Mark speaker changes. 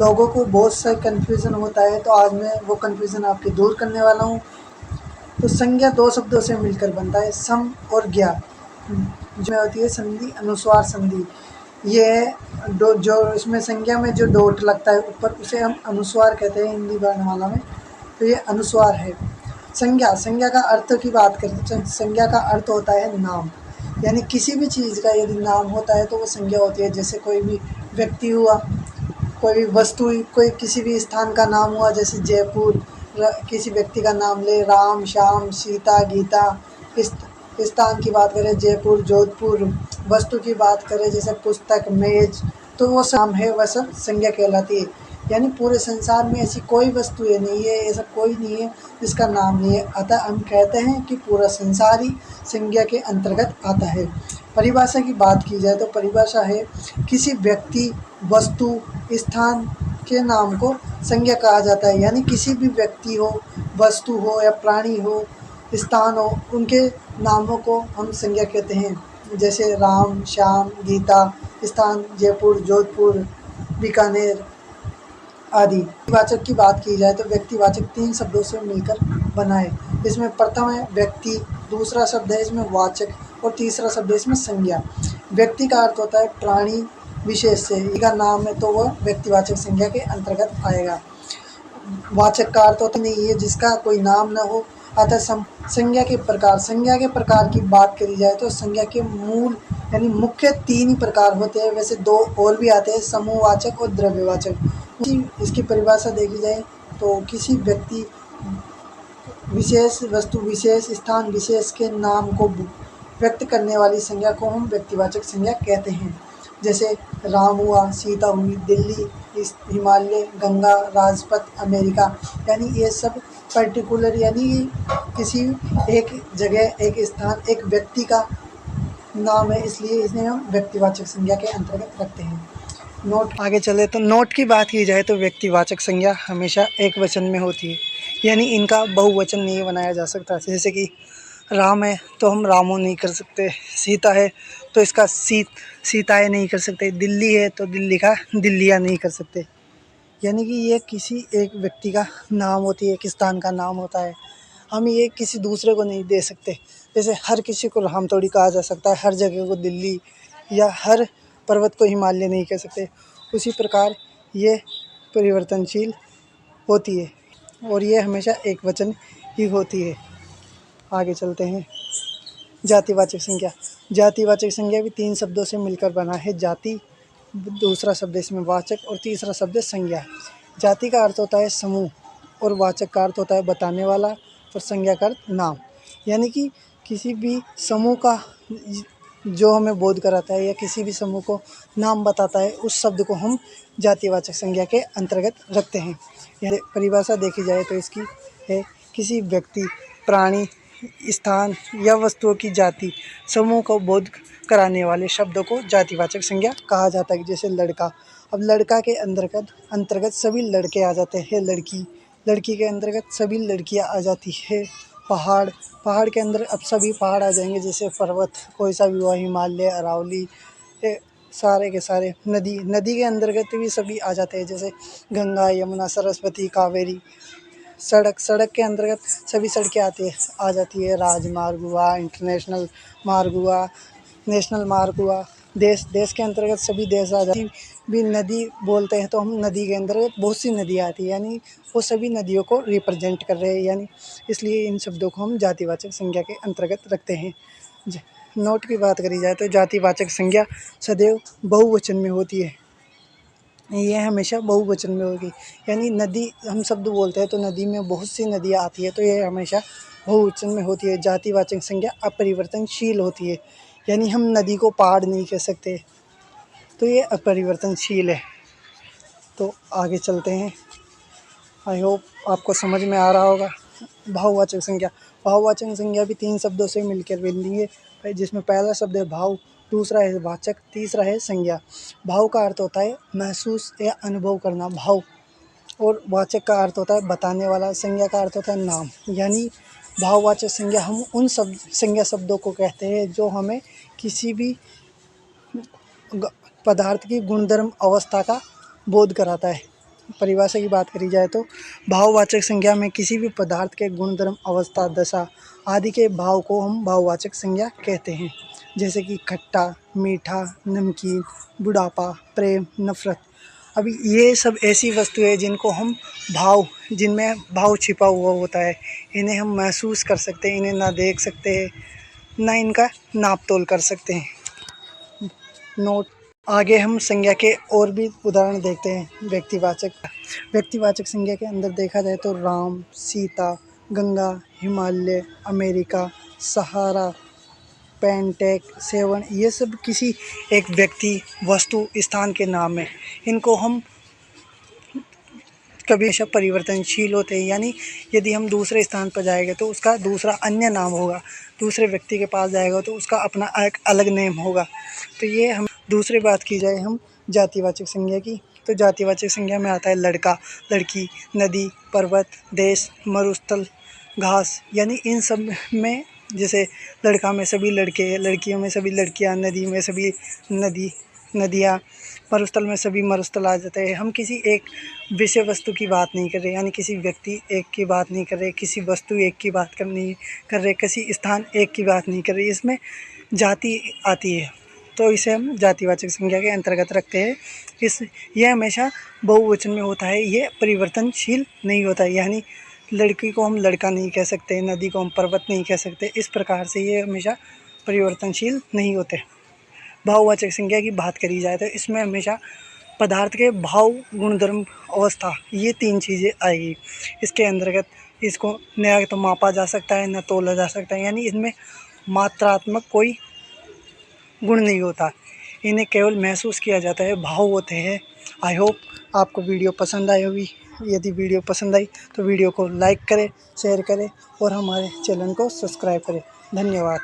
Speaker 1: लोगों को बहुत सा कन्फ्यूज़न होता है, तो आज मैं वो कन्फ्यूज़न आपकी दूर करने वाला हूँ। तो संज्ञा दो शब्दों से मिलकर बनता है, सम और ज्ञा, जो होती है संधि अनुस्वार संधि। ये है जो इसमें संज्ञा में जो डॉट लगता है ऊपर, उसे हम अनुस्वार कहते हैं हिंदी वर्णमाला में। तो ये अनुस्वार है। संज्ञा, संज्ञा का अर्थ की बात करते हैं। संज्ञा का अर्थ होता है नाम, यानी किसी भी चीज़ का यदि नाम होता है तो वो संज्ञा होती है। जैसे कोई भी व्यक्ति हुआ, कोई भी वस्तु हुई, कोई किसी भी स्थान का नाम हुआ, जैसे जयपुर। किसी व्यक्ति का नाम ले, राम, श्याम, सीता, गीता। इस स्थान की बात करें जयपुर, जोधपुर। वस्तु की बात करें जैसे पुस्तक, मेज, तो वो नाम है, वह सब संज्ञा कहलाती है। यानी पूरे संसार में ऐसी कोई वस्तु है नहीं है, ऐसा कोई नहीं है जिसका नाम नहीं है। अतः हम कहते हैं कि पूरा संसार ही संज्ञा के अंतर्गत आता है। परिभाषा की बात की जाए तो परिभाषा है किसी व्यक्ति, वस्तु, स्थान के नाम को संज्ञा कहा जाता है। यानी किसी भी व्यक्ति हो, वस्तु हो या प्राणी हो, स्थान हो, उनके नामों को हम संज्ञा कहते हैं। जैसे राम, श्याम, गीता। स्थान जयपुर, जोधपुर, बीकानेर आदि। व्यक्तिवाचक की बात की जाए तो व्यक्तिवाचक 3 शब्दों से मिलकर बना है। इसमें प्रथम है व्यक्ति, दूसरा शब्द है इसमें वाचक और तीसरा शब्द है इसमें संज्ञा। व्यक्ति का अर्थ होता है प्राणी विशेष से, इसका नाम है तो वह व्यक्तिवाचक संज्ञा के अंतर्गत आएगा। वाचक का अर्थ होता नहीं है जिसका कोई नाम न हो। अतः संज्ञा के प्रकार, संज्ञा के प्रकार की बात करी जाए तो संज्ञा के मूल यानी मुख्य 3 ही प्रकार होते हैं। वैसे 2 और भी आते हैं, समूहवाचक और द्रव्यवाचक। इसकी परिभाषा देखी जाए तो किसी व्यक्ति विशेष, वस्तु विशेष, स्थान विशेष के नाम को व्यक्त करने वाली संज्ञा को हम व्यक्तिवाचक संज्ञा कहते हैं। जैसे राम हुआ, सीता हुई, दिल्ली, हिमालय, गंगा, राजपथ, अमेरिका। यानी ये सब पर्टिकुलर, यानी किसी एक जगह, एक स्थान, एक व्यक्ति का नाम है, इसलिए इन्हें हम व्यक्तिवाचक संज्ञा के अंतर्गत रखते हैं। नोट आगे चले तो नोट की बात की जाए तो व्यक्तिवाचक संज्ञा हमेशा एक वचन में होती है, यानी इनका बहुवचन नहीं बनाया जा सकता। जैसे कि राम है तो हम रामो नहीं कर सकते, सीता है तो इसका सीताएँ नहीं कर सकते, दिल्ली है तो दिल्ली का दिल्लियाँ नहीं कर सकते। यानी कि ये किसी एक व्यक्ति का नाम होती है, एक स्थान का नाम होता है। हम ये किसी दूसरे को नहीं दे सकते। जैसे हर किसी को राम थोड़ी कहा जा सकता है, हर जगह को दिल्ली या हर पर्वत को हिमालय नहीं कह सकते। उसी प्रकार ये परिवर्तनशील होती है और ये हमेशा एक वचन ही होती है। आगे चलते हैं। जातिवाचक संज्ञा, जातिवाचक संज्ञा भी 3 शब्दों से मिलकर बना है। जाति, दूसरा शब्द इसमें वाचक और तीसरा शब्द संज्ञा। जाति का अर्थ होता है समूह और वाचक का अर्थ होता है बताने वाला और संज्ञा का अर्थ नाम। यानी कि किसी भी समूह का जो हमें बोध कराता है या किसी भी समूह को नाम बताता है, उस शब्द को हम जातिवाचक संज्ञा के अंतर्गत रखते हैं। यह परिभाषा देखी जाए तो इसकी है किसी व्यक्ति, प्राणी, स्थान या वस्तुओं की जाति, समूह को बोध कराने वाले शब्दों को जातिवाचक संज्ञा कहा जाता है। जैसे लड़का, अब लड़का के अंतर्गत सभी लड़के आ जाते हैं। लड़की के अंतर्गत सभी लड़कियां आ जाती है। पहाड़ के अंदर अब सभी पहाड़ आ जाएंगे, जैसे पर्वत, कोई सा भी हुआ, हिमालय, अरावली, सारे के सारे। नदी के अंतर्गत भी सभी आ जाते हैं, जैसे गंगा, यमुना, सरस्वती, कावेरी। सड़क के अंतर्गत सभी सड़कें आ जाती है। राजमार्ग हुआ, इंटरनेशनल मार्ग हुआ, नेशनल मार्ग हुआ। देश के अंतर्गत सभी देश आ जाती भी। नदी बोलते हैं तो हम नदी के अंतर्गत बहुत सी नदियाँ आती है, यानी वो सभी नदियों को रिप्रेजेंट कर रहे हैं, यानी इसलिए इन शब्दों को हम जातिवाचक संज्ञा के अंतर्गत रखते हैं। नोट की बात करी जाए तो जातिवाचक संज्ञा सदैव बहुवचन में होती है। ये हमेशा बहुवचन में होगी। यानी नदी हम शब्द बोलते हैं तो नदी में बहुत सी नदियाँ आती है, तो ये हमेशा बहुवचन में होती है। जातिवाचक संज्ञा अपरिवर्तनशील होती है, यानी हम नदी को पहाड़ नहीं कह सकते, तो ये अपरिवर्तनशील है। तो आगे चलते हैं। आई होप आपको समझ में आ रहा होगा। भाववाचक संज्ञा भी 3 शब्दों से मिलकर बनती है, जिसमें पहला शब्द है भाव, दूसरा है वाचक, तीसरा है संज्ञा। भाव का अर्थ होता है महसूस या अनुभव करना, भाव, और वाचक का अर्थ होता है बताने वाला, संज्ञा का अर्थ होता है नाम। यानी भाववाचक संज्ञा हम उन संज्ञा शब्दों को कहते हैं जो हमें किसी भी पदार्थ की गुणधर्म अवस्था का बोध कराता है। परिभाषा की बात करी जाए तो भाववाचक संज्ञा में किसी भी पदार्थ के गुण, धर्म, अवस्था, दशा आदि के भाव को हम भाववाचक संज्ञा कहते हैं। जैसे कि खट्टा, मीठा, नमकीन, बुढ़ापा, प्रेम, नफरत। अभी ये सब ऐसी वस्तु है जिनको हम जिनमें भाव छिपा हुआ होता है, इन्हें हम महसूस कर सकते हैं, इन्हें ना देख सकते हैं, ना इनका नाप तोल कर सकते हैं। नोट आगे हम संज्ञा के और भी उदाहरण देखते हैं। व्यक्तिवाचक संज्ञा के अंदर देखा जाए तो राम, सीता, गंगा, हिमालय, अमेरिका, सहारा, पेंटेक, सेवन, ये सब किसी एक व्यक्ति, वस्तु, स्थान के नाम है। इनको हम कभी हमेशा परिवर्तनशील होते हैं, यानी यदि हम दूसरे स्थान पर जाएंगे तो उसका दूसरा अन्य नाम होगा, दूसरे व्यक्ति के पास जाएगा तो उसका अपना एक अलग नेम होगा। तो ये हम दूसरी बात की जाए हम जातिवाचक संज्ञा की, तो जातिवाचक संज्ञा में आता है लड़का, लड़की, नदी, पर्वत, देश, मरुस्थल, घास, यानी इन सब में जैसे लड़का में सभी लड़के, लड़कियों में सभी लड़कियां, नदी में सभी नदियाँ, मरुस्थल में सभी मरुस्थल आ जाते हैं। हम किसी एक विषय वस्तु की बात नहीं कर रहे, यानी किसी व्यक्ति एक की बात नहीं कर रहे, किसी वस्तु एक की बात नहीं कर रहे, किसी स्थान एक की बात नहीं कर रहे, इसमें जाति आती है, तो इसे हम जातिवाचक संज्ञा के अंतर्गत रखते हैं। यह हमेशा बहुवचन में होता है, ये परिवर्तनशील नहीं होता है, यानी लड़की को हम लड़का नहीं कह सकते, नदी को हम पर्वत नहीं कह सकते, इस प्रकार से ये हमेशा परिवर्तनशील नहीं होते। भाववाचक संज्ञा की बात करी जाए तो इसमें हमेशा पदार्थ के भाव, गुणधर्म, अवस्था, ये 3 चीज़ें आएगी। इसके अंतर्गत इसको न तो मापा जा सकता है, न तोला जा सकता है, यानी इसमें मात्रात्मक कोई गुण नहीं होता, इन्हें केवल महसूस किया जाता है, भाव होते हैं। आई होप आपको वीडियो पसंद आई होगी। यदि वीडियो पसंद आई तो वीडियो को लाइक करें, शेयर करें और हमारे चैनल को सब्सक्राइब करें। धन्यवाद।